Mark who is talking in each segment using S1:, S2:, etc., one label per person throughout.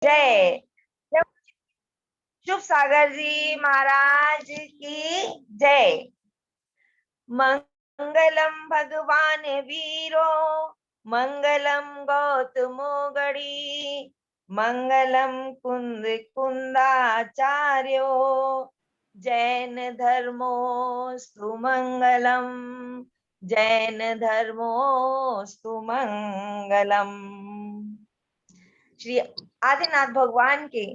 S1: जय। शुभ सागर जी महाराज की जय। मंगलम भगवान वीरो, मंगलम गौतमो गणी, मंगलम कुंद कुंदाचार्यो, जैन धर्मो सुमंगलम, जैन धर्मो सुमंगलम। श्री आदिनाथ भगवान के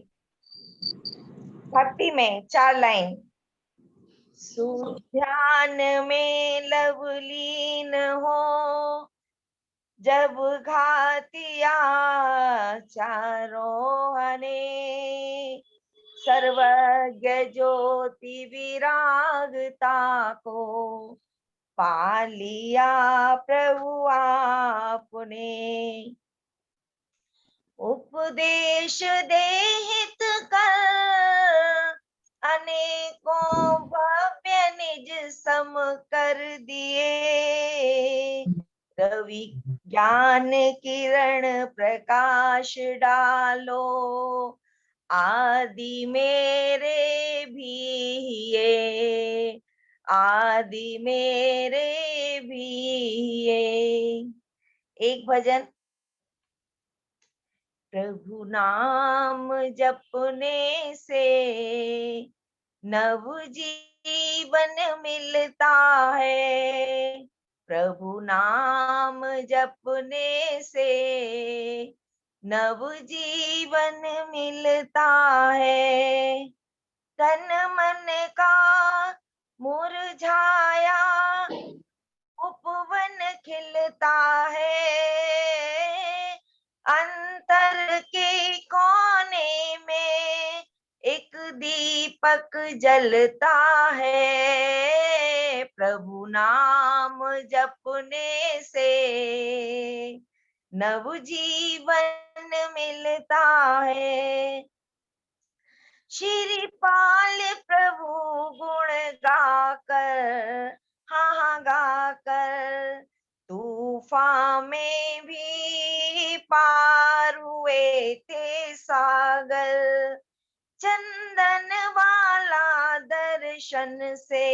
S1: भक्ति में 4 लाइन। सुध्यान में लवलीन हो, जब घातिया चारोहने, सर्वज्ञ ज्योति विरागता को, पालिया प्रभु आपने। उपदेश देहित कर, अनेकों भव्य निज सम कर दिए, रवि ज्ञान किरण प्रकाश डालो, आदि मेरे भी ये, आदि मेरे भी ये। एक भजन। प्रभु नाम जपने से नव जीवन मिलता है, प्रभु नाम जपने से नव जीवन मिलता है। तन मन का मुरझाया उपवन खिलता है, अंतर के कोने में एक दीपक जलता है, प्रभु नाम जपने से नव जीवन मिलता है। श्रीपाल प्रभु गुण गाकर, हाँ गाकर, तूफान में भी पार हुए थे सागर, चंदन वाला दर्शन से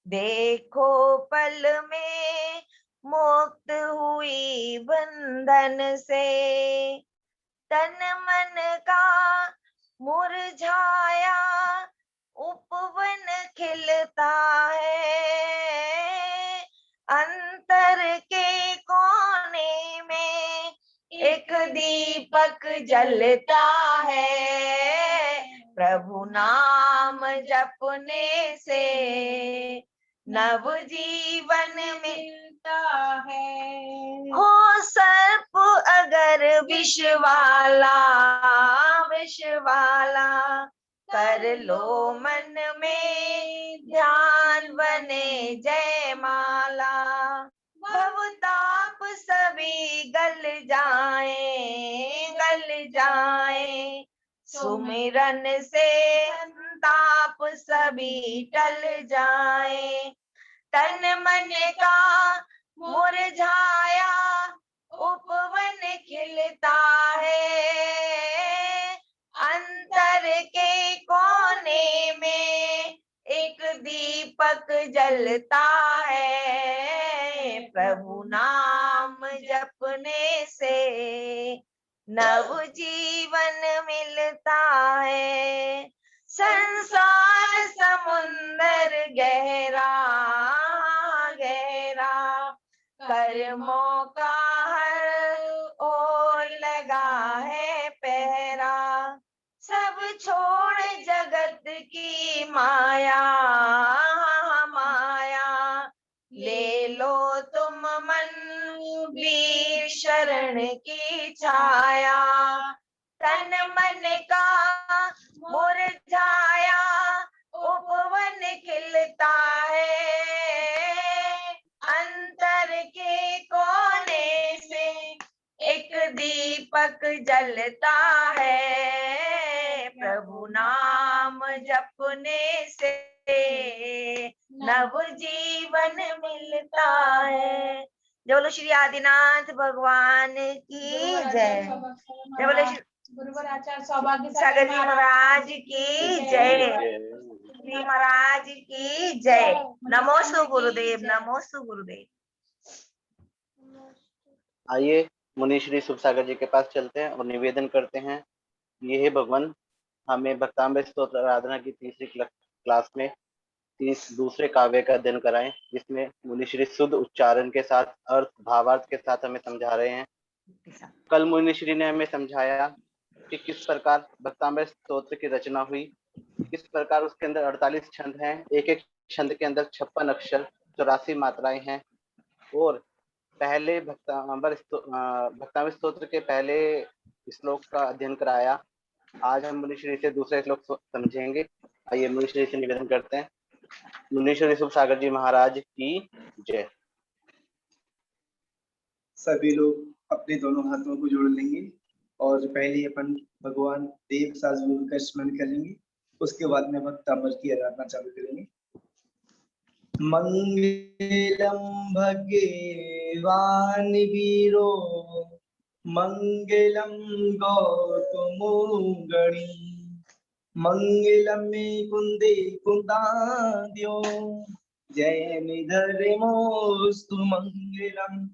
S1: देखो पल में मुक्त हुई बंधन से। तन मन का मुरझाया उपवन खिलता है, अंतर के कोने में एक दीपक जलता है, प्रभु नाम जपने से नव जीवन मिलता है। हो सर्प अगर विष वाला, कर लो मन में ध्यान बने जय माला, भवताप सभी गल जाए, सुमिरन से संताप सभी टल जाए। तन मन का मुरझाया उपवन खिलता है, अंतर के कोने में एक दीपक जलता है, प्रभु नाम जपने से नव जीवन मिलता है। संसार समुंदर गहरा, कर्मों का हर ओर लगा है पहरा, सब छोड़ जगत की माया, ले लो तुम मन वीर शरण की छाया। तन मन का मुरझाया उपवन खिलता है, अंतर के कोने से एक दीपक जलता है, प्रभु नाम जपने से नव जीवन मिलता है। जय बोलो श्री आदिनाथ भगवान की जय। जय बोलो
S2: गुरुवर आचार्य सौभाग्य
S1: सागर जी महाराज की जय। श्री महाराज की जय। नमोस्तु गुरुदेव, नमोस्तु गुरुदेव।
S3: आइए मुनि श्री सुखसागर जी के पास चलते हैं और निवेदन करते हैं। ये है भगवान, हमें भक्तामृत स्तोत्र आराधना की तीसरी क्लास में दूसरे काव्य का अध्ययन कराएं, जिसमें मुनि श्री शुद्ध उच्चारण के साथ अर्थ भावार्थ के साथ हमें समझा रहे हैं। कल मुनि श्री ने हमें समझाया कि किस प्रकार भक्तामृत स्तोत्र की रचना हुई, किस प्रकार उसके अंदर 48 छंद हैं, एक एक छंद के अंदर 56 अक्षर 84 मात्राएं हैं। और पहले भक्तामृत स्तोत्र के पहले श्लोक का अध्ययन कराया। आज हम मुनि श्री से दूसरे श्लोक समझेंगे। आइए मुनि श्री से निवेदन करते हैं। मुनि श्री सुखसागर जी महाराज की जय।
S4: सभी लोग अपने दोनों हाथों को जोड़ लेंगे और पहले अपन भगवान देव साज गुरु का स्मरण करेंगे। उसके बाद में भक्तामृत की आराधना चालू करेंगे। मंगलम भगवान वीरो मंगलम गौतमोगणी मंगलम कुंदे कुंदाद्यो जय निधर्मोस्तु मंगलम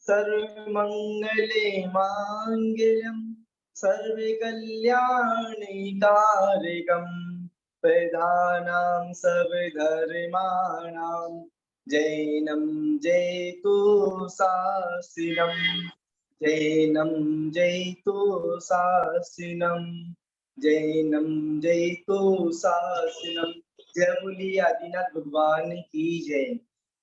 S4: सर्वमंगले मांगल्यम सर्वे कल्याणे कारकम प्रधानां सर्वधर्माणां जैनं जयतु शास्त्रिनं जैनं जयतु शास्त्रिनं जैनं जयतु शास्त्रिनं। जय बोलिए आदिनाथ भगवान की जय।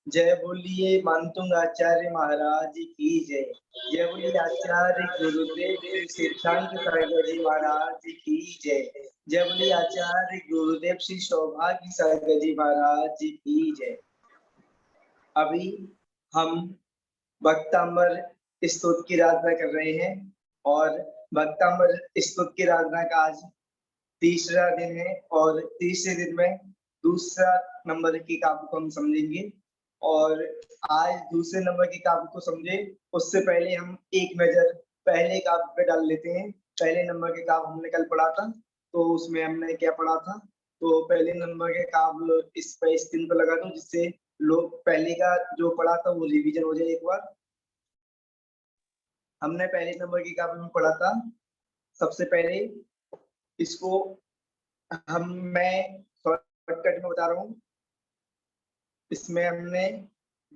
S4: जय बोलिए मानतुंग आचार्य महाराज की जय। जय बोलिए आचार्य गुरुदेव श्री सिद्धांत सागर जी महाराज की जय। जय बोलिए आचार्य गुरुदेव श्री सौभाग्य सागर जी महाराज की जय। अभी हम भक्तामृत स्तोत्र की आराधना कर रहे हैं और भक्तामृत स्तोत्र की आराधना का आज तीसरा दिन है और तीसरे दिन में दूसरा नंबर की काव्य को हम समझेंगे। और आज दूसरे नंबर की काव्य को समझे उससे पहले हम एक नजर पहले काव्य पे डाल लेते हैं। पहले नंबर के काव्य हमने कल पढ़ा था, तो उसमें हमने क्या पढ़ा था, तो पहले नंबर के काव्य इस पे स्क्रीन पर लगा दो, जिससे लोग पहले का जो पढ़ा था वो रिवीजन हो जाए एक बार। हमने पहले नंबर की काव्य में पढ़ा था। सबसे पहले इसको मैं शॉर्टकट में बता रहा हूँ। इसमें हमने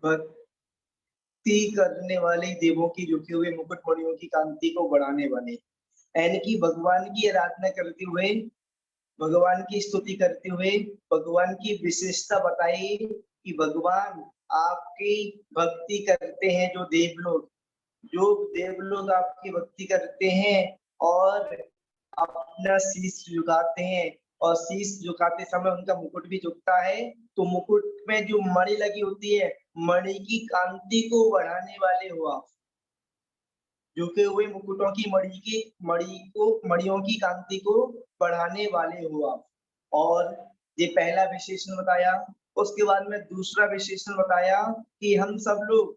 S4: भक्ति करने वाले देवों की झुके हुए मुकुटमणियों की कांति को बढ़ाने वाले, यानी कि भगवान की आराधना करते हुए, भगवान की स्तुति करते हुए भगवान की विशेषता बताई कि भगवान आपकी भक्ति करते हैं जो देवलोग आपकी भक्ति करते हैं और अपना शीश झुकाते हैं, और शीश झुकाते समय उनका मुकुट भी झुकता है, तो मुकुट में जो मणि लगी होती है, मणि की कांति को बढ़ाने वाले हो आप। झुके हुए मुकुटों की मणियों की कांति को बढ़ाने वाले हो आप। और ये पहला विशेषण बताया। उसके बाद में दूसरा विशेषण बताया कि हम सब लोग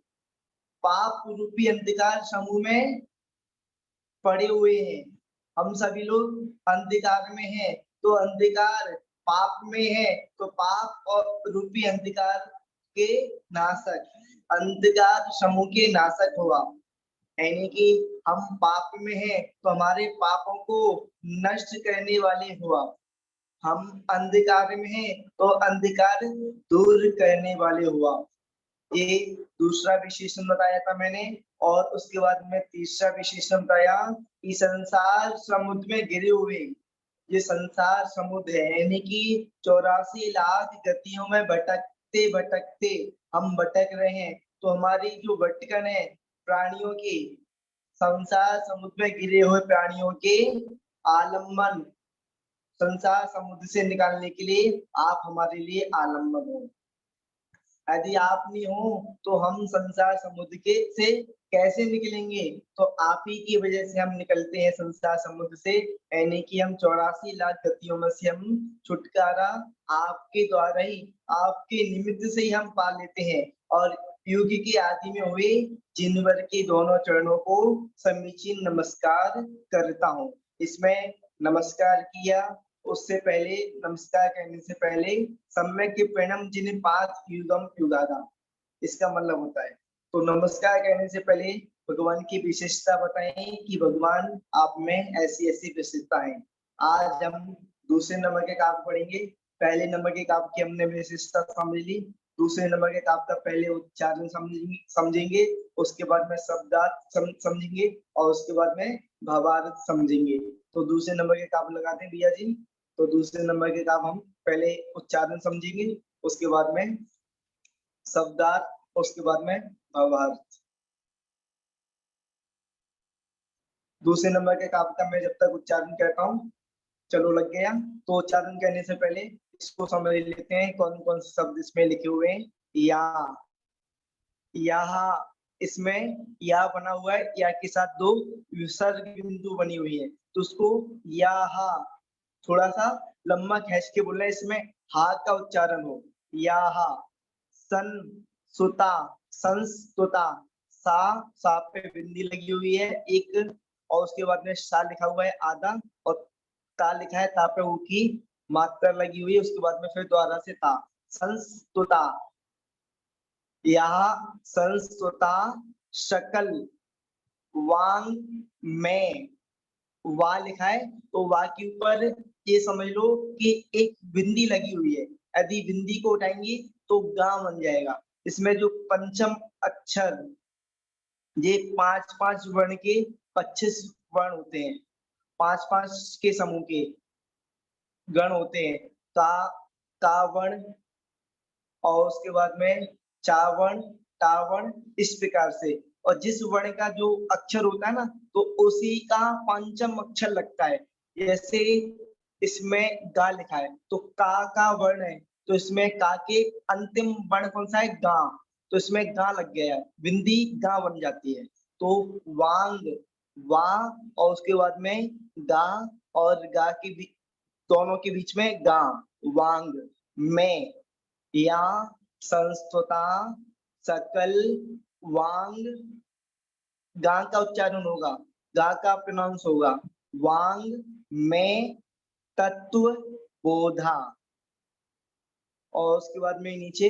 S4: पाप रूपी अंधकार समूह में पड़े हुए हैं। हम सभी लोग अंधकार में हैं, तो अंधकार पाप में है, तो पाप और रूपी अंधकार के नाशक, अंधकार समूह के नाशक हुआ। यानी कि हम पाप में हैं तो हमारे पापों को नष्ट करने वाले हुआ। हम अंधकार में हैं तो अंधकार दूर करने वाले हुआ। ये दूसरा विशेषण बताया था मैंने। और उसके बाद में तीसरा विशेषण बताया कि संसार समुद्र में गिरे हुए, ये संसार समुद्र है, यानी कि 84 लाख गतियों में भटकते भटकते हम भटक रहे हैं। तो हमारी जो भटकन है प्राणियों की, संसार समुद्र में गिरे हुए प्राणियों के आलम्बन, संसार समुद्र से निकालने के लिए आप हमारे लिए आलम्बन हो। यदि आप नहीं हो तो हम संसार समुद्र के से कैसे निकलेंगे? तो आप ही की वजह से हम निकलते हैं संसार समुद्र से, यानी कि हम 84 लाख गतियों में से हम छुटकारा आपके द्वारा ही, आपके निमित्त से ही हम पा लेते हैं। और युग की आदि में हुए जिनवर के दोनों चरणों को समीचीन नमस्कार करता हूँ। इसमें नमस्कार किया, उससे पहले नमस्कार करने से पहले सम्यक प्रणम जिन पाद युगम युगादा, इसका मतलब होता है। तो नमस्कार करने से पहले भगवान की विशेषता बताएं कि भगवान आप में ऐसी ऐसी विशेषता है। आज हम दूसरे नंबर के काव्य पढ़ेंगे। पहले नंबर के काव्य की हमने विशेषता समझ ली, दूसरे नंबर के काव्य का पहले उच्चारण समझेंगे, उसके बाद में शब्दार्थ समझेंगे और उसके बाद में भावार्थ समझेंगे। तो दूसरे नंबर के काव्य लगाते हैं भैया जी। तो दूसरे नंबर के काव्य हम पहले उच्चारण समझेंगे, उसके बाद में शब्दार्थ, उसके बाद में भावार्थ। दूसरे नंबर के काव्य का मैं जब तक उच्चारण करता हूँ, चलो लग गया। तो उच्चारण करने से पहले इसको समझ लेते हैं कौन कौन से शब्द इसमें लिखे हुए हैं। यहाँ, इसमें या बना हुआ है, या के साथ दो विसर्ग बिंदु बनी हुई है, तो उसको यहाँ थोड़ा सा लंबा खींच के बोलना है, इसमें हा का उच्चारण हो। यहाँ सन सुता संस्तुता, सा पे बिंदी लगी हुई है एक, और उसके बाद में सा लिखा हुआ है आधा, और ता लिखा है, ता पे ऊ की मात्रा लगी हुई है, उसके बाद में फिर दोबारा से ता, संस्तुता। यहाँ संस्तुता शकल वांग में, वा लिखा है, तो वा के ऊपर ये समझ लो कि एक बिंदी लगी हुई है, यदि बिंदी को उठाएंगे तो गा बन जाएगा। इसमें जो पंचम अक्षर, ये 5-5 वर्ण के 25 वर्ण होते हैं, 5-5 के समूह के गण होते हैं। का वर्ण, और उसके बाद में चावर्ण, टावर्ण, इस प्रकार से। और जिस वर्ण का जो अक्षर होता है ना, तो उसी का पंचम अक्षर लगता है। जैसे इसमें गा लिखा है, तो का वर्ण है, तो इसमें का के अंतिम वर्ण कौन सा है, गा, तो इसमें गा लग गया है, बिंदी गा बन जाती है। तो वांग, वा, और उसके बाद में गा, और गा के दोनों के बीच में गा, वांग में। या संस्तुता सकल वांग, गा का उच्चारण होगा, गा का प्रोनाउंस होगा, वांग में तत्व बोधा। और उसके बाद में नीचे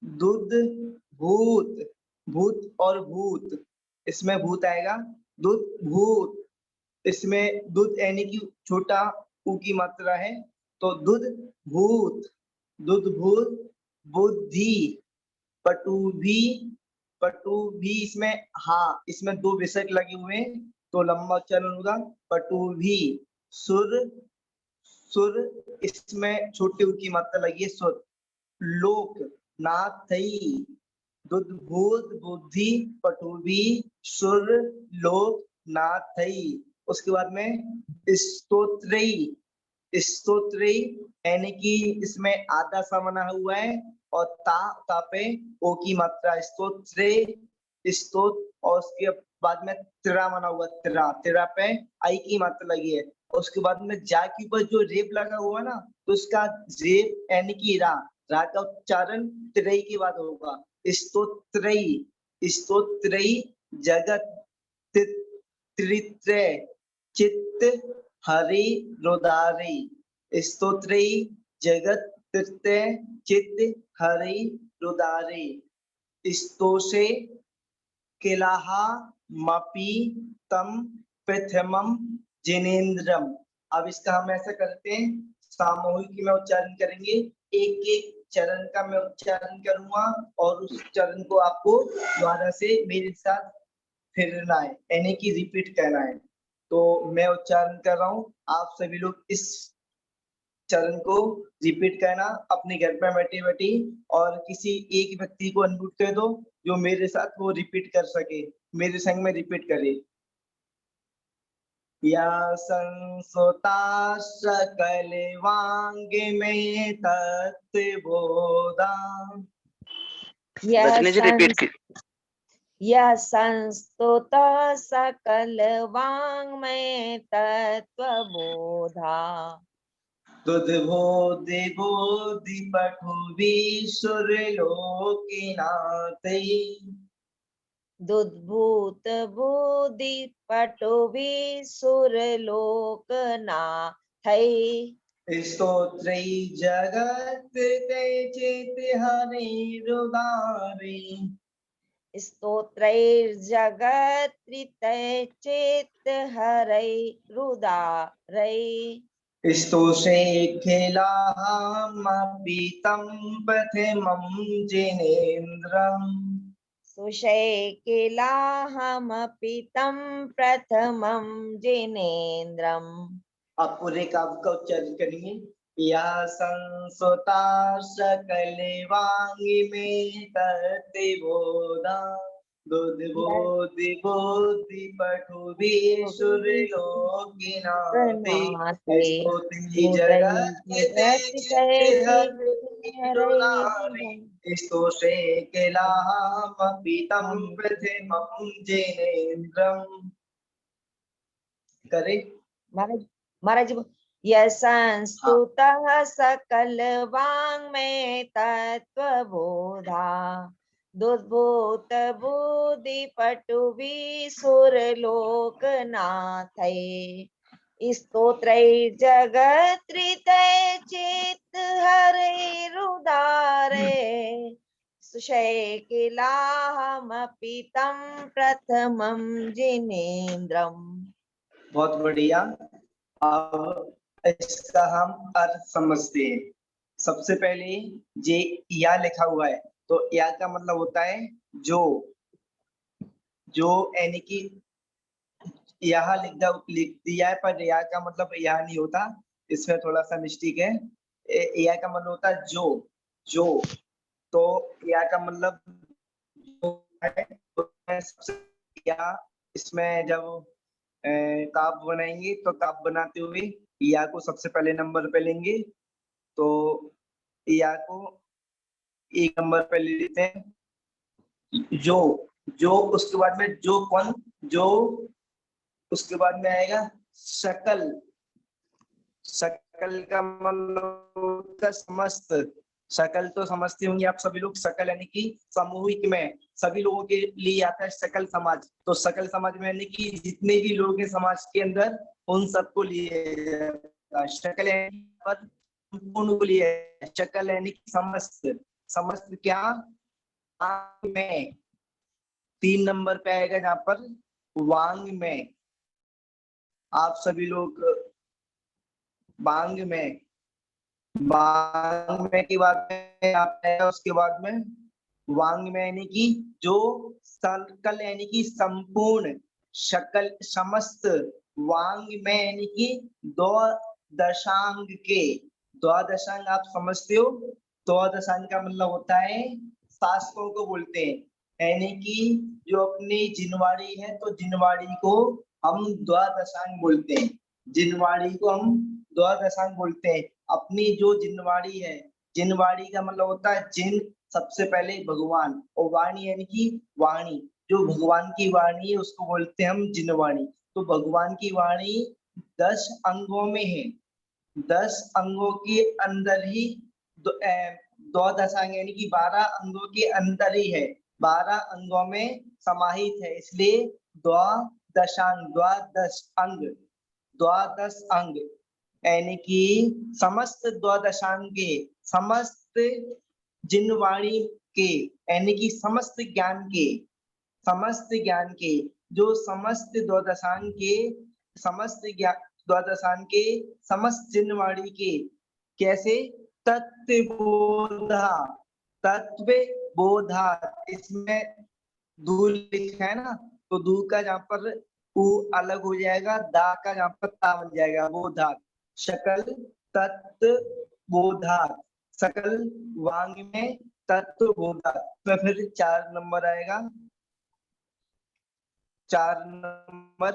S4: दुध भूत, भूत और भूत, इसमें भूत आएगा, दुध भूत, इसमें दुध यानी कि छोटा ऊ की मात्रा है, तो दुध भूत, दुध भूत, बुद्धि, पटुभी, पटुभी, इसमें हाँ, इसमें दो विसर्ग लगे हुए हैं, तो लंबा उच्चारण होगा, पटुभी। सुर, सुर, इसमें छोटे ऊ की मात्रा लगी है, सुर। लोक, नाथई, दुध भूत, बुद्धि, पटुभी, सुर, लोक, नाथई। उसके बाद में स्तोत्रई, स्तोत्रई यानी कि इसमें आधा सा बना हुआ है, और ता पे ओ की मात्रा, स्तोत्रे, स्तोत, और उसके बाद में त्रा बना हुआ, त्रा पे आई की मात्रा लगी है। उसके बाद में जा के ऊपर जो रेप लगा हुआ है ना, तो उसका रेप यानी कि रा का उच्चारण त्रय के बाद होगा, स्तोत्रई, स्तोत्रई जगत त्रित्रय चित्त हरि रुदारी, स्तोत्रई जगत त्रित्रय चित्त हरि रुदारी। स्तोषे किलाहा मपी तम प्रथमम जिनेन्द्रम। अब इसका हम ऐसा करते हैं, सामूहिक में उच्चारण करेंगे, एक एक चरण का मैं उच्चारण करूंगा, और उस चरण को आपको द्वारा से मेरे साथ फिरना है, यानी कि रिपीट करना है। तो मैं उच्चारण कर रहा हूँ, आप सभी लोग इस चरण को रिपीट करना अपने घर पर बैठे बैठे, और किसी एक व्यक्ति को अनम्यूट कर दो जो मेरे साथ वो रिपीट कर सके, मेरे संग में रिपीट करे। या संसोता सकल वांग में तत्वबोधा।
S3: रजनी जी रिपीट की।
S1: यह संस्तुत सकल वांग में तत्व बोधा,
S4: दुर्बोधि बोधि पठुबि सुरलोकिनाथै
S1: दुद्भूत बुद्धि पटुबि सुरलोकनाथै
S4: स्तोत्रै जगत चेत हरिरुदारे
S1: स्तोत्रैर्जगत्रितै चेत् हरै रुदारै
S4: स्तोषे खिलामपि तं प्रथमं जिनेन्द्रम्
S1: सुशैकिलाहमपि तं प्रथमं जिनेन्द्रम्।
S4: आप पूरे काव्य का उच्चारण करेंगे। या संसुता सकल वांगी में करते बोधा बुद्धि बुद्धि पठुबि सुरलोकिनाथे स्तोति जगत् स्तोषे केलामपि तं प्रथमं जिनेन्द्रम्। करे
S1: महाराज यशंस्तुतः सकल वाङ्मय तत्त्वबोधा दुर्भूत बुद्धि पटुबि सुरलोकनाथै स्तोत्रैर्जगत्रितै चेत् हरैरुदारे सुशैकिलाहमपि तं प्रथमं जिनेन्द्रम्।
S4: बहुत बढ़िया। अब इसका हम अर्थ समझते हैं। सबसे पहले जे या लिखा हुआ है, तो या का मतलब होता है जो यानी कि यहाँ लिख दिया है, पर या का मतलब यहाँ नहीं होता, इसमें थोड़ा सा मिस्टेक है। या का मतलब होता है जो तो या का मतलब है, या इसमें जब काव्य बनाएंगे तो काव्य बनाते हुए या को सबसे पहले नंबर पे लेंगे, तो या को एक नंबर पे ले लेते हैं। जो उसके बाद में जो कौन जो उसके बाद में आएगा सकल का मतलब समस्त। सकल तो समझते होंगे आप सभी लोग। सकल यानी कि सामूहिक में सभी लोगों के लिए आता है सकल समाज। तो सकल समाज में यानी कि जितने भी लोग हैं समाज के अंदर, उन सबको लिए सकल यानी संपूर्ण को लिए। सकल यानी कि समस्त क्या में 3 नंबर पे आएगा जहाँ पर वांग में। आप सभी लोग बांग में की बात में आएगा, उसके बाद में वांग में यानी कि जो सकल यानी कि संपूर्ण, शकल समस्त, वांग में यानी कि दो दशांग के। दो दशांग आप समझते हो। दो दशांग का मतलब होता है शास्त्रों को बोलते हैं, यानी कि जो अपनी जिनवाड़ी है, तो जिनवाड़ी को हम द्वादशांग बोलते हैं। जिनवाड़ी को हम द्वादशांग बोलते हैं। अपनी जो जिनवाड़ी है, जिनवाड़ी का मतलब होता है जिन, सबसे पहले भगवान, और वाणी यानी कि वाणी, जो भगवान की वाणी है उसको बोलते हैं हम जिनवाणी। तो भगवान की वाणी 10 अंगों में है। 10 अंगों के अंदर ही द्वादशांग यानी कि 12 अंगों के अंदर ही है, 12 अंगों में समाहित है, इसलिए द्वादशांग, द्वादश अंग यानी कि समस्त द्वादशांग के, समस्त जिनवाणी के, यानी कि समस्त ज्ञान के, जो समस्त द्वादशांग के, समस्त द्वादशांग के, समस्त जिनवाणी के। कैसे? तत्व बोधा, इसमें दू लिखा है ना, तो दू का जहाँ पर उ अलग हो जाएगा, दा का जहाँ पर ता बन जाएगा, बोधात। शकल तत्व बोधात, सकल वांग में तत्व बोधात में फिर 4 नंबर आएगा। 4 नंबर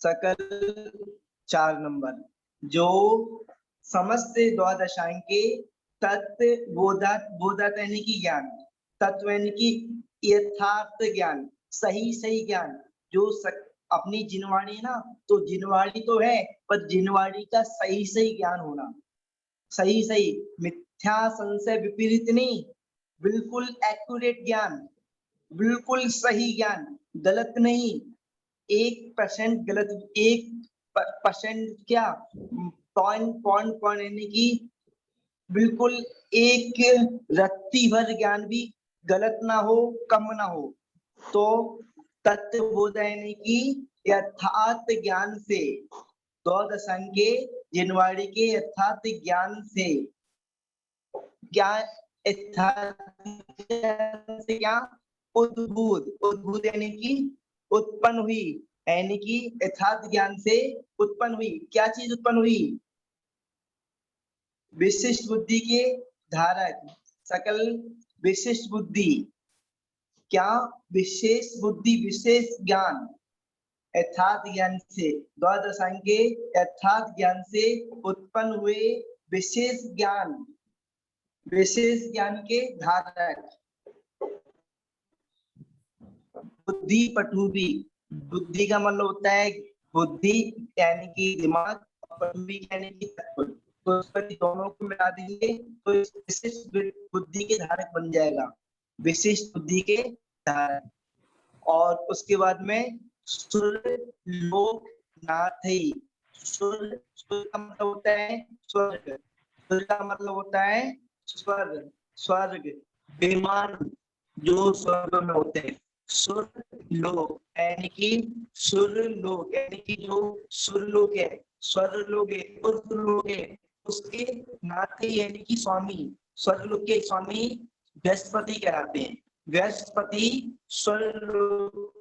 S4: सकल 4 नंबर, जो समस्त द्वादशांग के तत्व बोधात यानी कि ज्ञान, तत्व यानी कि यथार्थ ज्ञान, सही ज्ञान, जो अपनी जिनवाणी है ना, तो जिनवाणी तो है, पर जिनवाणी का सही सही ज्ञान होना, सही सही, मिथ्या संशय विपरीत नहीं, बिल्कुल एक्यूरेट ज्ञान, बिल्कुल सही ज्ञान, गलत नहीं, 1% गलत, 1% क्या, पॉइंट यानी कि बिल्कुल एक रत्ती भर ज्ञान भी गलत ना हो, कम ना हो। तो तत्वबोध यानी कि यथार्थ ज्ञान से, द्वादश अंग के जिनवाड़ी के यथार्थ ज्ञान से, क्या यथार्थ ज्ञान से क्या, उद्भूत यानी कि उत्पन्न हुई, यानी कि यथार्थ ज्ञान से उत्पन्न हुई, क्या चीज उत्पन्न हुई, विशिष्ट बुद्धि के धारक, सकल विशिष्ट बुद्धि, क्या, विशेष बुद्धि, विशेष ज्ञान, यथार्थ ज्ञान से, द्वादश अंग के यथार्थ ज्ञान से उत्पन्न हुए विशेष ज्ञान के धारक, बुद्धि पटुबी, बुद्धि का मतलब होता है बुद्धि यानी कि दिमाग, पटुबी यानी कि तत्व, तो इस पर दोनों को मिला देंगे तो विशिष्ट बुद्धि के धारक बन जाएगा, विशिष्ट बुद्धि के धारक। और उसके बाद में सुर लोक नाथई, सुर का मतलब होता है स्वर्ग, सुर का मतलब होता है स्वर्ग, स्वर्ग विमान जो स्वर्ग में होते हैं, सुर लोक यानी कि सुर लोक यानी कि जो सुरलोक है, स्वर्गलोक है, उर्ध्वलोक है, उसके नाते यानी कि स्वामी, स्वर्गलोक के स्वामी बृहस्पति कहलाते हैं, बृहस्पति स्वर्गलोक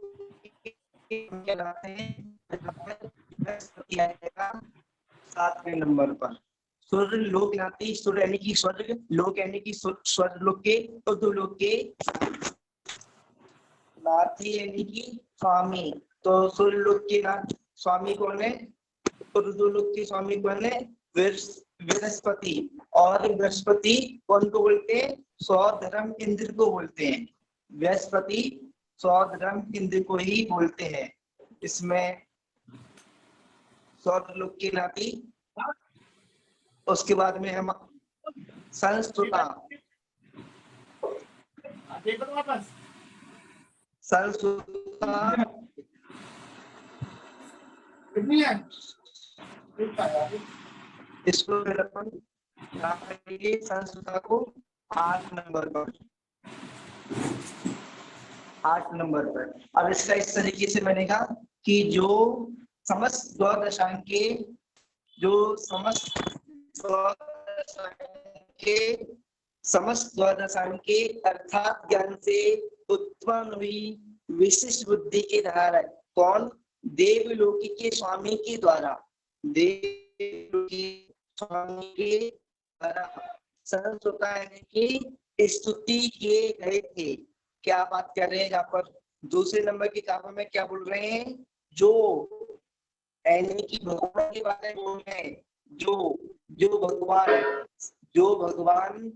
S4: कहलाते हैं, बृहस्पति आएगा 7वें नंबर पर। स्वर्ग लोक नाती, स्वर्ग यानी कि स्वर्ग, लोक यानी कि स्वर्ग लोक के, उर्ध्वलोक के नाती यानी कि स्वामी, तो स्वर्ग लोक के नाथ स्वामी कौन है, उर्ध्वलोक के स्वामी कौन है, बृहस्पति। और बृहस्पति कौन को बोलते हैं, स्वधर्म इंद्र को बोलते हैं, बृहस्पति स्वधर्म इंद्र को ही बोलते हैं। इसमें स्वर्गलोक के नाती, उसके बाद में हम संस्कृता, संस्कृता इसको फिर अपन संस्कृता को 8 नंबर पर, 8 नंबर पर। अब इसका इस तरीके से बनेगा कि जो समस्त द्वादशांग के, जो समस्त द्वादशांग के अर्थात ज्ञान से उत्पन्न हुई विशिष्ट बुद्धि के धारक कौन, देवलोकी के स्वामी के द्वारा, देवलोकी स्वामी के द्वारा संस्कृता की स्तुति किए गए थे। क्या बात कर रहे हैं यहाँ पर, दूसरे नंबर की किताब में क्या बोल रहे हैं, जो यानी कि भगवान के बारे में बोल रहे हैं, जो भगवान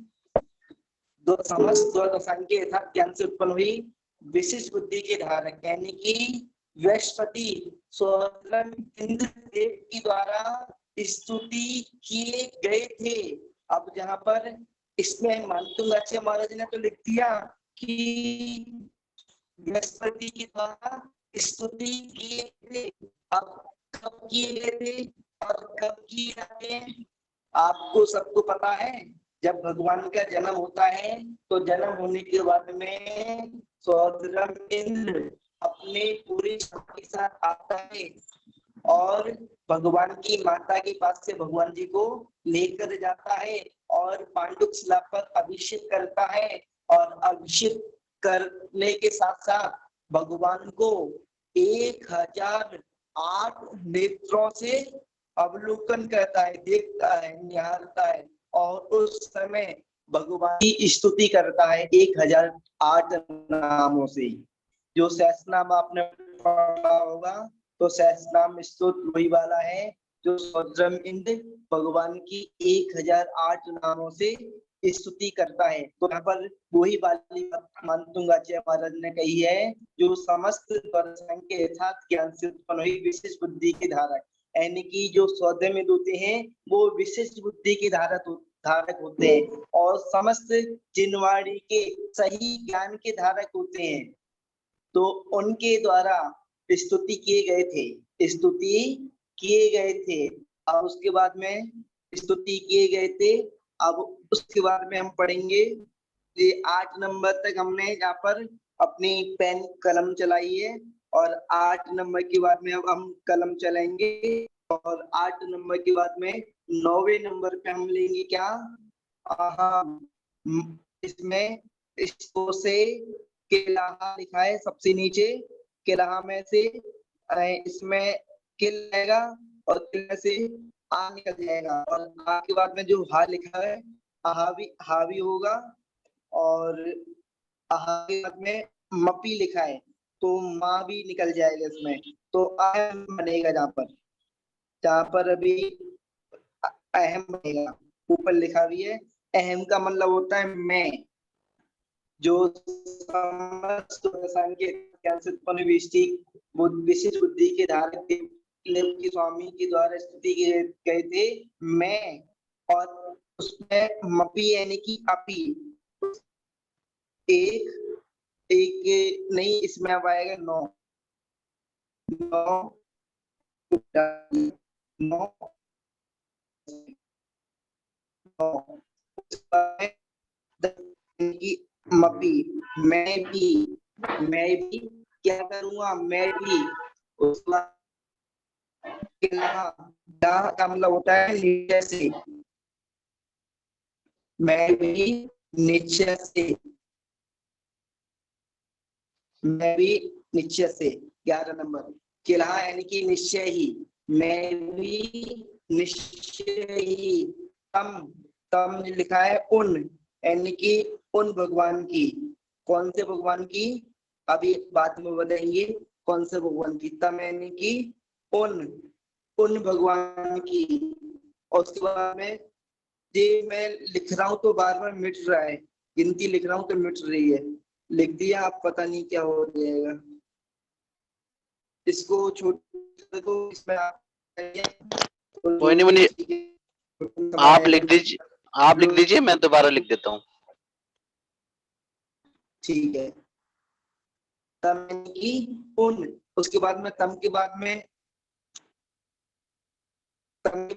S4: समस्त द्वादशांग के यथार्थ ज्ञान से उत्पन्न हुई विशिष्ट बुद्धि के धारक यानी कि बृहस्पति स्वधर्म इंद्र देव के द्वारा स्तुति किए गए थे। अब जहाँ पर इसमें मानतुंगाचार्य महाराज ने तो लिख दिया कि बृहस्पति के द्वारा स्तुति किए थे, अब कब किए गए थे और कब किए जाते हैं, आपको सबको पता है। जब भगवान का जन्म होता है तो जन्म होने के बाद में स्वधर्म इंद्र अपने पूरी शक्ति के साथ आता है और भगवान की माता के पास से भगवान जी को लेकर जाता है और पांडुक शिला पर अभिषेक करता है, और अभिषेक करने के साथ साथ भगवान को 1008 नेत्रों से अवलोकन करता है, देखता है, निहारता है, और उस समय भगवान की स्तुति करता है 1008 नामों से। जो सहस्रनाम आपने पढ़ा होगा तो सहस्रनाम स्तुति वही वाला है जो स्वधर्म इंद्र भगवान की 1008 नामों से स्तुति करता है। तो यहाँ पर वही वाली बात मानतुंगाचार्य महाराज ने कही है, जो समस्त दर्शन के यथार्थ ज्ञान से उत्पन्न हुई विशेष बुद्धि की धारक, यानी कि जो सौदे में होते हैं वो विशिष्ट बुद्धि की धारक होते हैं और समस्त जिनवाड़ी के सही ज्ञान के धारक होते हैं। तो उनके द्वारा स्तुति किए गए थे। अब उसके बाद में स्तुति किए गए थे। अब उसके बाद में हम पढ़ेंगे ये 8 नंबर तक हमने यहाँ पर अपनी पेन कलम चलाई है और 8 नंबर के बाद में अब हम कलम चलाएंगे और 8 नंबर के बाद में 9वें नंबर पे हम लेंगे क्या, इसमें इसको से केलाहा लिखा है सबसे नीचे, केलाहा में से इसमें किल आएगा और किल में से आ निकल जाएगा और आ के बाद में जो हा लिखा है हावी होगा और हा के बाद में मपी लिखा है तो माँ भी निकल जाएगा इसमें, तो अहम बनेगा जहाँ पर अभी अहम बनेगा, ऊपर लिखा भी है। अहम का मतलब होता है मैं, जो समस्त रसायन के ज्ञान से उत्पन्न विशिष्ट बुद्धि के धारक के स्वामी के द्वारा स्तुति किए गए थे मैं, और उसमें मपी यानी कि अपी एक नहीं, इसमें अब आएगा 9 मपी मैं भी क्या करूंगा, मैं भी उसका का मतलब होता है नीचे से, मैं भी नीचे से, मैं भी नीचे से। 11 नंबर किला यानी कि निश्चय ही, मैं भी निश्चय ही। तम लिखा है उन, यानी कि उन भगवान की, कौन से भगवान की अभी बाद में बताएंगे कौन से भगवान की। तम यानी कि उन भगवान की। और उसके बाद में ये मैं लिख रहा हूं तो बार बार मिट रहा है, गिनती लिख रहा हूं तो मिट रही है, लिख दिया आप पता नहीं क्या हो जाएगा, इसको छोटे को इसमें
S3: कोई नहीं मुनीश, आप लिख दीजिए मैं दोबारा लिख देता हूँ।
S4: ठीक है। तम की उन, उसके बाद में तम के बाद में कौन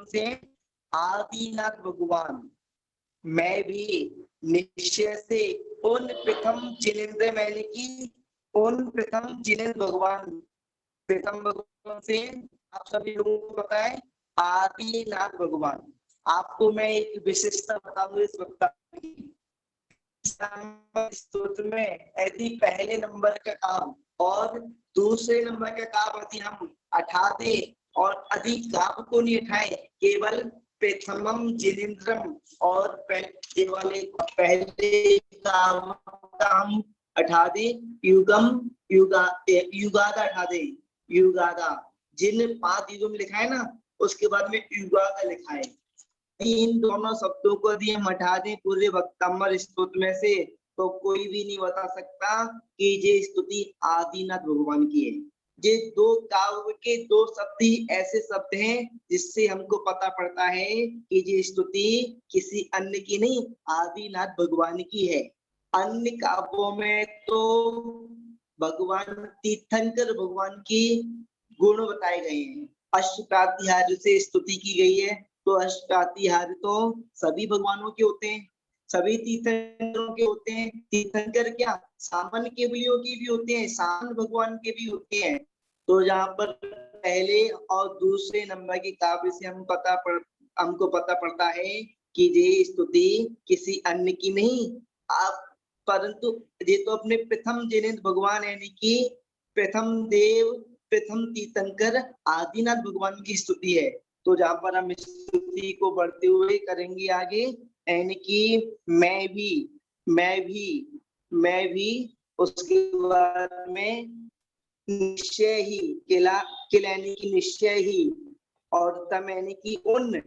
S4: से आदिनाथ भगवान, मैं भी निश्चय से उन प्रथम जिनेन्द्र मैंने की, उन प्रथम जिनेन्द्र भगवान, प्रथम भगवान से आप सभी लोगों को पता है आदिनाथ भगवान। आपको मैं एक विशेषता बताऊंगा इस वक्ता की, स्तोत्र में यदि पहले नंबर का काम और दूसरे नंबर का काम यदि हम उठा दे और अधिक काम को नहीं उठाए, केवल प्रथमम जिनेन्द्रम और ये वाले पहले काम उठा दे, युगादा उठा दे, युगादा जिन 5 युगों में लिखा है ना, उसके बाद में युगादा लिखा है। इन दोनों शब्दों को यदि हम हटा दें पूरे वक्तांबर स्तोत्र में से, तो कोई भी नहीं बता सकता कि ये स्तुति आदिनाथ भगवान की है। ये 2 काव्य के 2 शब्द ही ऐसे शब्द हैं जिससे हमको पता पड़ता है कि ये स्तुति किसी अन्य की नहीं, आदिनाथ भगवान की है। अन्य काव्यों में तो भगवान तीर्थंकर भगवान की गुण बताए गए हैं, अष्टप्रातिहार्य से स्तुति की गई है। तो अष्टप्रातिहार्य तो सभी भगवानों के होते हैं, सभी तीर्थंकरों के होते हैं। तीर्थंकर क्या सामान्य केवलियों की भी होते हैं, सामान्य भगवान के भी होते हैं। तो यहाँ पर पहले और दूसरे नंबर के काव्य से हमको पता पड़ता है कि ये स्तुति किसी अन्य की नहीं, आप परंतु ये तो अपने प्रथम जिनेन्द्र भगवान यानी कि प्रथम देव, प्रथम तीर्थंकर आदिनाथ भगवान की स्तुति है। तो जहाँ पर हम स्तुति को बढ़ते हुए करेंगे आगे, यानी कि मैं भी, उसके बाद में निश्चय ही, किला यानी कि निश्चय ही, और तम यानी कि उन,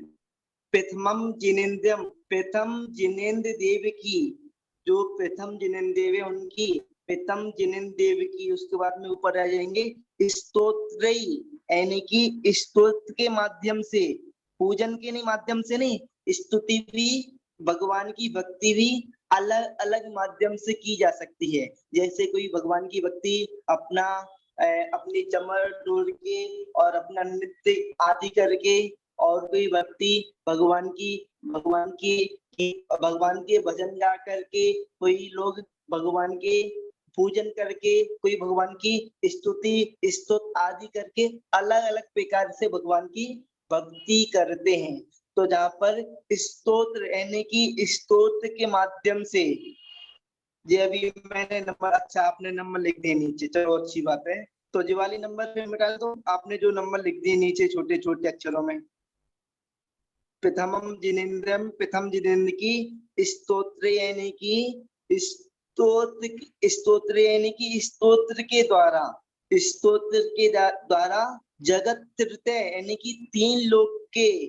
S4: प्रथम जिनेन्द्र देव की, जो प्रथम जिनेन्द्र देव है उनकी, प्रथम जिनेन्द्र देव की, उसके बाद में ऊपर आ जाएंगे स्तोत्र, यानी कि स्तोत्र के माध्यम से, पूजन के नहीं माध्यम से नहीं, स्तुति भी, भगवान की भक्ति भी अलग अलग माध्यम से की जा सकती है। जैसे कोई भगवान की भक्ति अपनी चमर डोल के और अपना नृत्य आदि करके, और कोई भक्ति भगवान के भजन गा करके, कोई लोग भगवान के पूजन करके, कोई भगवान की स्तुति आदि करके अलग अलग प्रकार से भगवान की भक्ति करते हैं। तो जहाँ पर स्तोत्र यानी कि स्तोत्र के माध्यम से, ये अभी मैंने नंबर, अच्छा आपने नंबर लिख दिए नीचे, चलो अच्छी बात है। तो ये वाली नंबर पे मिटा दो, आपने जो नंबर लिख दिए नीचे छोटे छोटे अक्षरों में, प्रथम जिनेन्द्र की स्तोत्र यानी कि स्तोत्र के द्वारा जगत तृतीय यानी कि 3 लोक के,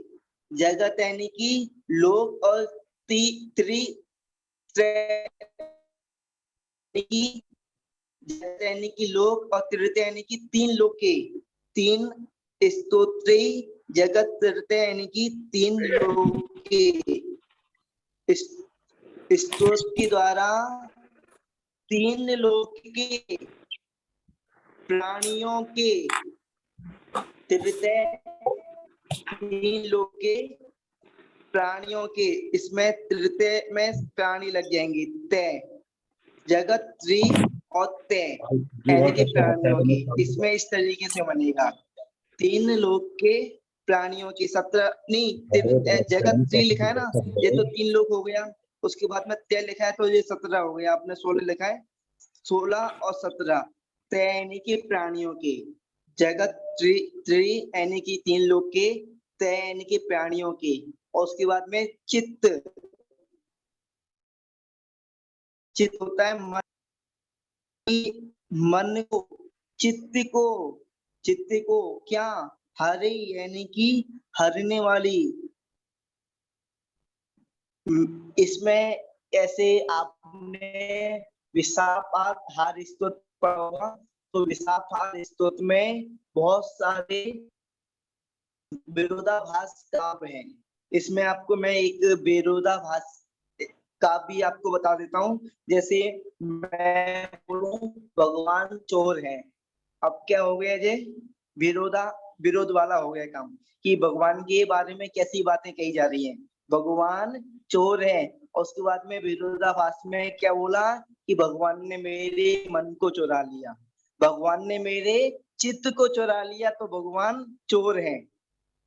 S4: जगत यानी कि लोक, और यानी कि लोक, और तृतीय यानी कि 3 लोक के, 3 स्तोत्र जगत तृतीय यानी कि 3 लोक के स्तोत्र के द्वारा 3 लोक के प्राणियों के, तृतीय 3 लोक के प्राणियों के, इसमें तृतीय में प्राणी लग जाएंगे, तय, जगत त्रि और तय यानी कि प्राणियों के, इसमें इस तरीके से बनेगा 3 लोक के प्राणियों की, 17 नहीं, जगत त्रि लिखा है ना, ये तो 3 लोक हो गया, उसके बाद में तय लिखा है तो ये 17 हो गया, आपने 16 लिखा है, 16 और 17 तय यानी कि प्राणियों के, जगत त्रि यानी कि 3 लोक के, तय यानी कि प्राणियों के, और उसके बाद में चित्त होता है मन को, चित्त को क्या, हरे यानी कि हरने वाली, इसमें ऐसे आपने विशापात हार स्तोत्र पढ़ा होगा, तो विशापात स्तोत्र में बहुत सारे विरोधाभास काव्य हैं। इसमें आपको मैं एक विरोधाभास काव्य भी आपको बता देता हूँ। जैसे मैं बोलूं भगवान चोर है, अब क्या हो गया जे विरोध वाला हो गया काम, कि भगवान के बारे में कैसी बातें कही जा रही हैं, भगवान चोर है, और उसके बाद में विरोधाभास में क्या बोला कि भगवान ने मेरे मन को चुरा लिया, भगवान ने मेरे चित्त को चुरा लिया, तो भगवान चोर है,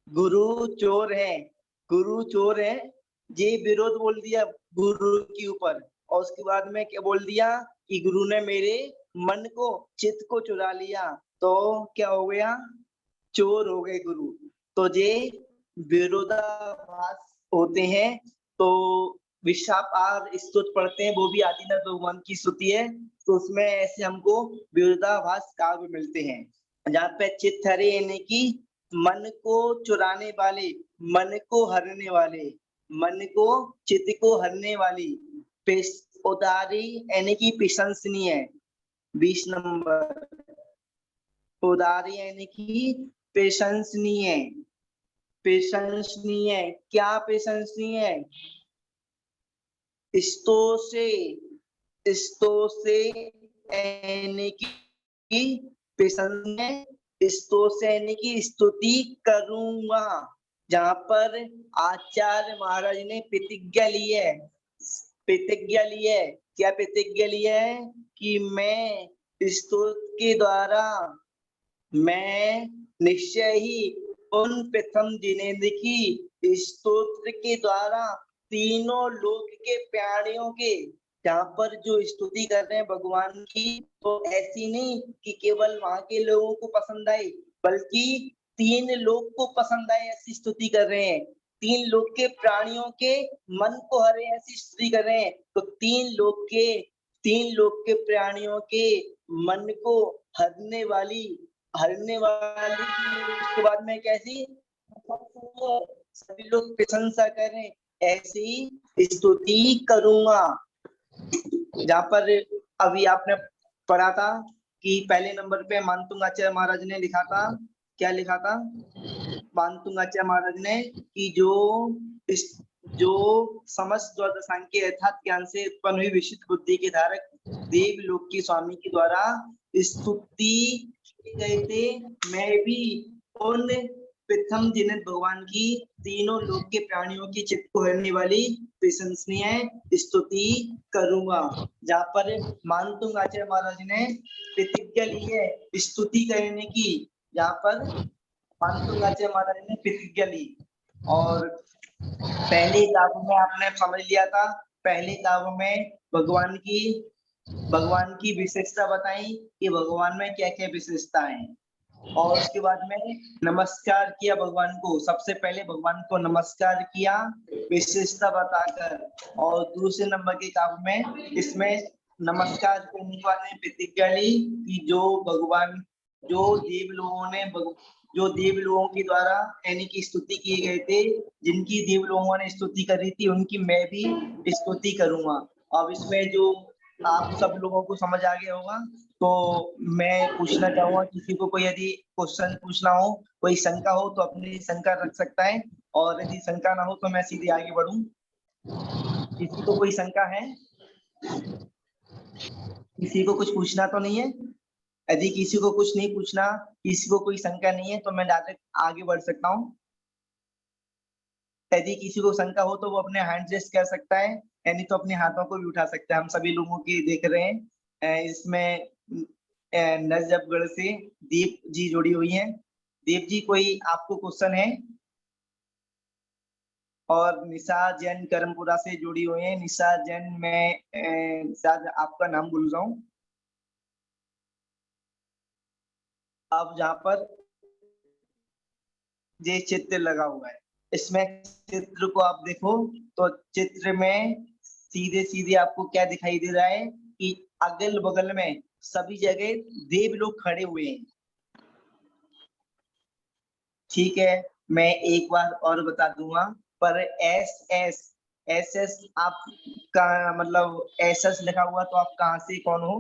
S4: गुरु चोर है, ये विरोध बोल दिया गुरु के ऊपर, और उसके बाद में क्या बोल दिया कि गुरु ने मेरे मन को, चित्त को चुरा लिया, तो क्या हो गया, चोर हो गए गुरु। तो ये विरोधाभास होते हैं। तो विशापार स्तुति पढ़ते हैं, वो भी आदिनाथ भगवान की स्तुति है, तो उसमें ऐसे हमको विरोधाभास काव्य मिलते हैं, जहाँ पे चित्त हरे यानी कि मन को चुराने वाले, मन को हरने वाले, मन को चित्त को हरने वाली, उदारी यानी कि प्रशंसनीय, 20 नंबर, उदारी यानी कि प्रशंसनीय, क्या प्रशंसनीय, स्तो से यानी कि प्रशंसनीय, यानी कि स्तुति करूंगा, जहाँ पर आचार्य महाराज ने प्रतिज्ञा ली है, क्या प्रतिज्ञा ली है कि मैं स्तुति के द्वारा, मैं निश्चय ही उन प्रथम जिनेन्द्र की स्तोत्र के द्वारा 3 लोक के प्राणियों के, जहाँ पर जो स्तुति कर रहे हैं भगवान की, तो ऐसी नहीं कि केवल वहां के लोगों को पसंद आए, बल्कि 3 लोक को पसंद आए, ऐसी स्तुति कर रहे हैं, तीन लोक के प्राणियों के मन को हरे ऐसी स्तुति कर रहे हैं। तो तीन लोक के प्राणियों के मन को हरने वाली उसके बाद में कैसी सभी लोग प्रशंसा करें ऐसी स्तुति करूंगा। जहाँ पर अभी आपने पढ़ा था कि पहले नंबर पे मानतुंग आचार्य महाराज ने लिखा था, क्या लिखा था मानतुंग आचार्य महाराज ने कि जो समस्त द्वादशांग के यथार्थ ज्ञान से उत्पन्न हुई विशिष्ट बुद्धि के धारक देवलोक के स्वामी के द्वारा स्तुति गए थे, मैं भी उन प्रथम जिन्हें भगवान की तीनों लोक के प्राणियों की चित्त को हरने वाली प्रशंसनीय स्तुति करूंगा। जहाँ पर मानतुंग आचार्य महाराज ने प्रतिज्ञा ली है स्तुति करने की, जहाँ पर मानतुंग आचार्य महाराज ने प्रतिज्ञा ली। और पहले काव्य में आपने समझ लिया था, पहले काव्य में भगवान की विशेषता बताई कि भगवान में क्या क्या विशेषता है, और उसके बाद में नमस्कार किया भगवान को। सबसे पहले भगवान को नमस्कार किया विशेषता बताकर, और दूसरे नंबर के काव्य में इसमें नमस्कार करने के बाद में प्रतिज्ञा ली कि जो देव लोगों के द्वारा यानी कि स्तुति किए गए थे, जिनकी देव लोगों ने स्तुति करी थी, उनकी मैं भी स्तुति करूंगा। अब इसमें जो आप सब लोगों को समझ आ गया होगा, तो मैं पूछना चाहूंगा किसी को कोई यदि क्वेश्चन पूछना हो, कोई शंका हो तो अपनी शंका रख सकता है, और यदि शंका ना हो तो मैं सीधे आगे बढ़ूं। किसी को कोई शंका है? किसी को कुछ पूछना तो नहीं है? यदि किसी को कुछ नहीं पूछना, किसी को कोई शंका नहीं है, तो मैं डायरेक्ट आगे बढ़ सकता हूँ। यदि किसी को शंका हो तो वो अपने हैंड रेस कर सकता है, यानी तो अपने हाथों को भी उठा सकता है। हम सभी लोगों की देख रहे हैं। इसमें नजफगढ़ से दीप जी जुड़ी हुई हैं। दीप जी, कोई आपको क्वेश्चन है? और निशा जैन करमपुरा से जुड़ी हुई है। निशा जैन, मैं शायद आपका नाम भूल रहा हूँ। अब जहाँ पर ये चित्र लगा हुआ है, इसमें चित्र को आप देखो तो चित्र में सीधे सीधे आपको क्या दिखाई दे रहा है कि अगल बगल में सभी जगह देव लोग खड़े हुए हैं। ठीक है, मैं एक बार और बता दूंगा, पर एस आपका मतलब एस लिखा हुआ, तो आप कहाँ से कौन हो?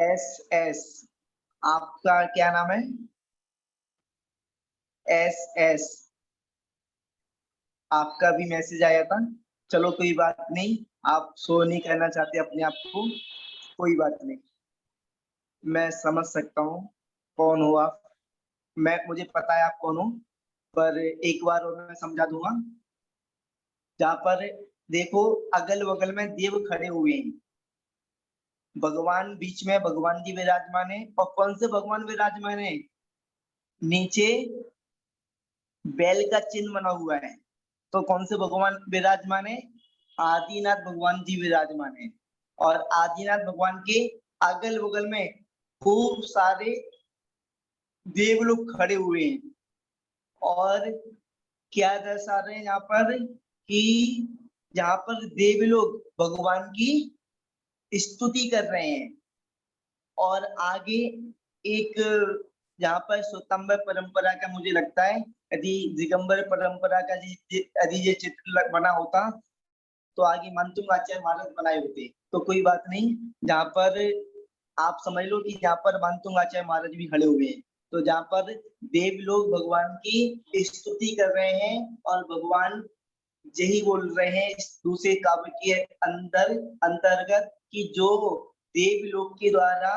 S4: एस आपका क्या नाम है? एस आपका भी मैसेज आया था। चलो कोई बात नहीं, आप शो नहीं करना चाहते अपने आप को, कोई बात नहीं, मैं समझ सकता हूँ कौन हो आप। मुझे पता है आप कौन हो, पर एक बार और मैं समझा दूंगा। जहाँ पर देखो अगल बगल में देव खड़े हुए हैं, भगवान बीच में, भगवान जी विराजमान है। और कौन से भगवान विराजमान है? नीचे बैल का चिन्ह बना हुआ है, तो कौन से भगवान विराजमान है? आदिनाथ भगवान जी विराजमान है। और आदिनाथ भगवान के अगल बगल में खूब सारे देव लोग खड़े हुए हैं, और क्या दर्शा रहे हैं यहाँ पर कि जहाँ पर देव लोग भगवान की स्तुति कर रहे हैं। और आगे एक जहाँ पर स्वतंत्र परंपरा का मुझे लगता है, यदि दिगंबर परंपरा का यदि ये चित्र बना होता तो आगे मानतुंग आचार्य महाराज बनाए होते। तो कोई बात नहीं, जहाँ पर आप समझ लो कि जहाँ पर मानतुंग आचार्य महाराज भी खड़े हुए हैं, तो जहाँ पर देव लोग भगवान की स्तुति कर रहे हैं, और भगवान यही बोल रहे हैं इस दूसरे काव्य के अंतर्गत कि जो देव लोग के द्वारा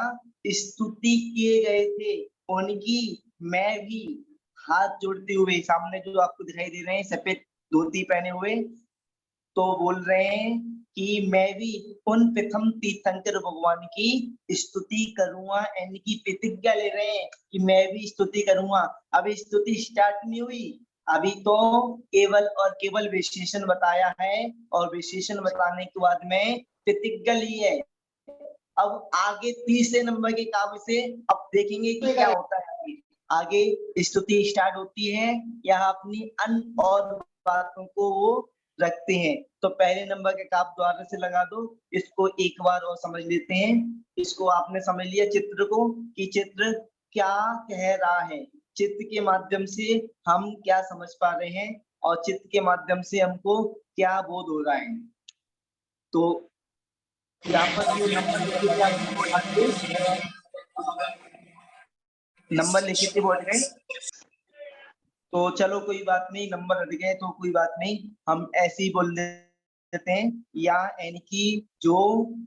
S4: स्तुति किए गए थे, उनकी मैं भी हाथ जोड़ते हुए, सामने जो आपको दिखाई दे रहे हैं सफेद धोती पहने हुए, तो बोल रहे हैं कि मैं भी उन प्रथम तीर्थंकर भगवान की स्तुति करूंगा, इनकी प्रतिज्ञा ले रहे हैं कि मैं भी स्तुति करूंगा। अभी स्तुति स्टार्ट नहीं हुई, अभी तो केवल और केवल विशेषण बताया है, और विशेषण बताने के बाद में प्रतिज्ञा ली है। अब आगे तीसरे नंबर के काव्य से अब देखेंगे कि क्या होता है। आगे स्तुति स्टार्ट होती है, यहाँ अपनी अन्य और बातों को वो रखते हैं। तो पहले नंबर के आप द्वारा से लगा दो, इसको एक बार और समझ लेते हैं। इसको आपने समझ लिया चित्र को, कि चित्र क्या कह रहा है, चित्र के माध्यम से हम क्या समझ पा रहे हैं और चित्र के माध्यम से हमको क्या बोध हो रहा है। तो यहाँ पर जो नंबर लिखे थे आपने बोर्ड पे, नंबर लिखे थे बोर्ड में, तो चलो कोई बात नहीं, नंबर हट गए तो कोई बात नहीं, हम ऐसे ही बोल देते हैं। या यानी कि जो,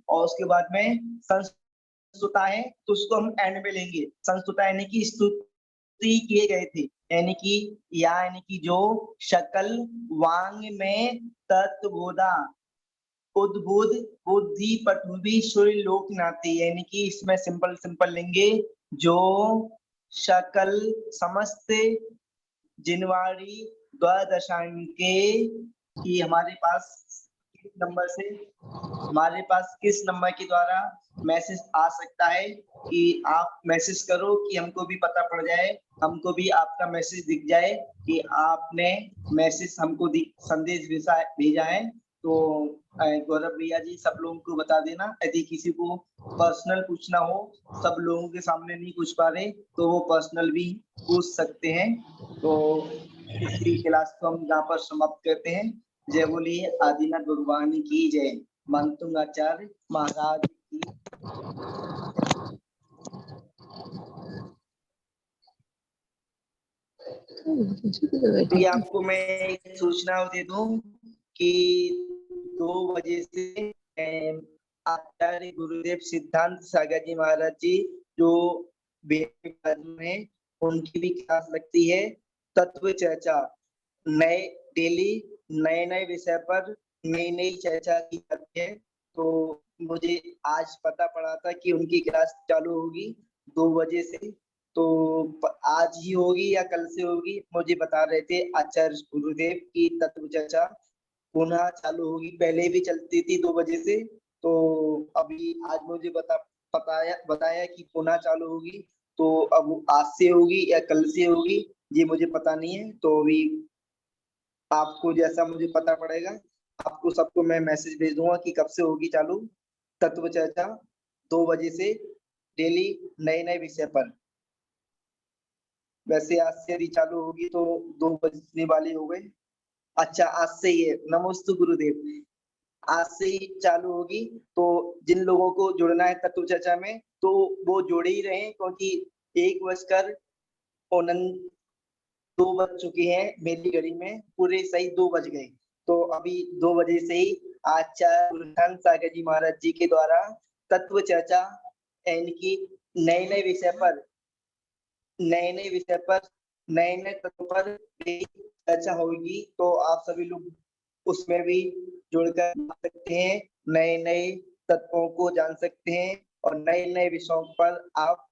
S4: और उसके बाद में संस्तुता है तो उसको हम एंड में लेंगे। संस्तुता यानी कि स्तुति किए गए थे, यानी कि या यानी कि जो, शकल वांग में तत्वबोधा उद्बुद्ध बुद्धि पटुबी सूर्य लोक नाते, यानी कि इसमें सिंपल सिंपल लेंगे। जो शकल समस्त जिनवारी द्वादशांके की हमारे पास किस नंबर से, हमारे पास किस नंबर के द्वारा मैसेज आ सकता है, कि आप मैसेज करो कि हमको भी पता पड़ जाए, हमको भी आपका मैसेज दिख जाए कि आपने मैसेज हमको संदेश भेजा है। तो गौरव भैया जी सब लोगों को बता देना, यदि किसी को पर्सनल पूछना हो, सब लोगों के सामने नहीं पूछ पा रहे तो वो पर्सनल भी पूछ सकते हैं। तो इसी क्लास को हम यहाँ पर समाप्त करते हैं। जय बोलिए आदिनाथ भगवान की जय, मानतुंग आचार्य महाराज की। अभी आपको मैं एक सूचना दे दूं कि 2 बजे से आचार्य गुरुदेव सिद्धांत सागर जी महाराज जी जो है, उनकी भी क्लास लगती है। तत्व चर्चा, नए डेली नए नए विषय पर नई नई चर्चा की जाती है। तो मुझे आज पता पड़ा था कि उनकी क्लास चालू होगी 2 बजे से, तो आज ही होगी या कल से होगी, मुझे बता रहे थे आचार्य गुरुदेव की तत्व चर्चा पुनः चालू होगी। पहले भी चलती थी 2 बजे से, तो अभी आज मुझे बताया कि पुनः चालू होगी। तो अब आज से होगी या कल से होगी ये मुझे पता नहीं है। तो अभी आपको जैसा मुझे पता पड़ेगा, आपको सबको मैं मैसेज भेज दूंगा कि कब से होगी चालू तत्व चर्चा। 2 बजे से डेली नए नए विषय पर। वैसे आज से यदि चालू होगी तो 2 बजने वाले हो गए। अच्छा, आज से ही है, नमोस्तु गुरुदेव, आज से ही चालू होगी। तो जिन लोगों को जुड़ना है तत्व चर्चा में तो वो जुड़े ही रहे, क्योंकि 1:02 बज चुके हैं मेरी घड़ी में, पूरे सही 2 बज गए। तो अभी 2 बजे से ही आचार्य गुरुनानक सागर जी महाराज जी के द्वारा तत्व चर्चा यानी कि नए नए विषय पर नए नए तत्व पर चर्चा होगी। तो आप सभी लोग उसमें भी जुड़कर सकते हैं, नए नए तत्वों को जान सकते हैं और नए नए विषयों पर आप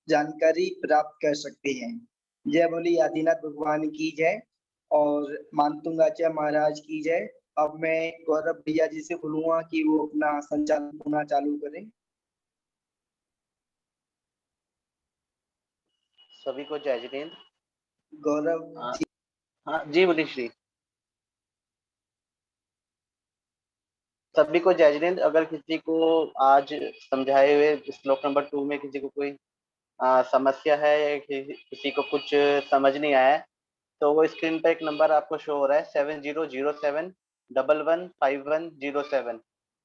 S4: जानकारी प्राप्त कर सकते हैं। जय बोली आदिनाथ भगवान की जय और मानतुंग आचार्य महाराज की जय। अब मैं गौरव भैया जी से बोलूंगा कि वो अपना संचालन पुनः चालू करें।
S3: सभी को जय जिनेन्द्र।
S4: गौरव जी।
S3: हाँ जी बोली श्री। सभी को जय जिनेन्द्र। अगर किसी को आज समझाए हुए श्लोक नंबर 2 में किसी को कोई समस्या है या किसी को कुछ समझ नहीं आया है, तो वो स्क्रीन पर एक नंबर आपको शो हो रहा है 7007115107।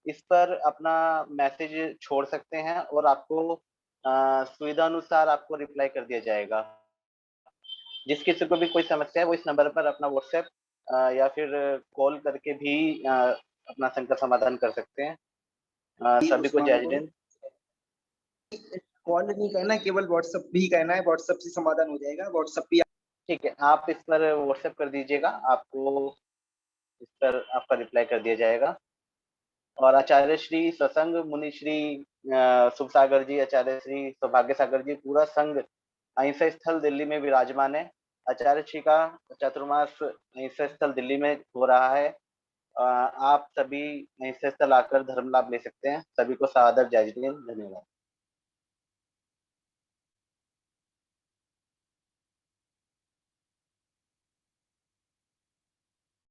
S3: इस पर अपना मैसेज छोड़ सकते हैं और आपको सुविधा अनुसार आपको रिप्लाई कर दिया जाएगा। जिस किसी को भी कोई समस्या है वो इस नंबर पर अपना व्हाट्सएप या फिर कॉल करके भी अपना संकट समाधान कर सकते हैं। सभी को जय जिनेन्द्र।
S4: कॉल नहीं करना, केवल व्हाट्सएप भी करना है, व्हाट्सएप से समाधान हो जाएगा। व्हाट्सएप भी
S3: ठीक है, आप इस पर व्हाट्सएप कर दीजिएगा, आपको इस पर आपका रिप्लाई कर दिया जाएगा। और आचार्य श्री सत्संग मुनि श्री शुभ सागर जी, आचार्य श्री सौभाग्य सागर जी, पूरा संघ अहिंसा स्थल दिल्ली में विराजमान है। आचार्य श्री का चतुर्मास अहिंसा स्थल दिल्ली में हो रहा है। आप सभी अहिंसा स्थल आकर धर्म लाभ ले सकते हैं। सभी को सादर जय जिनेन्द्र। धन्यवाद।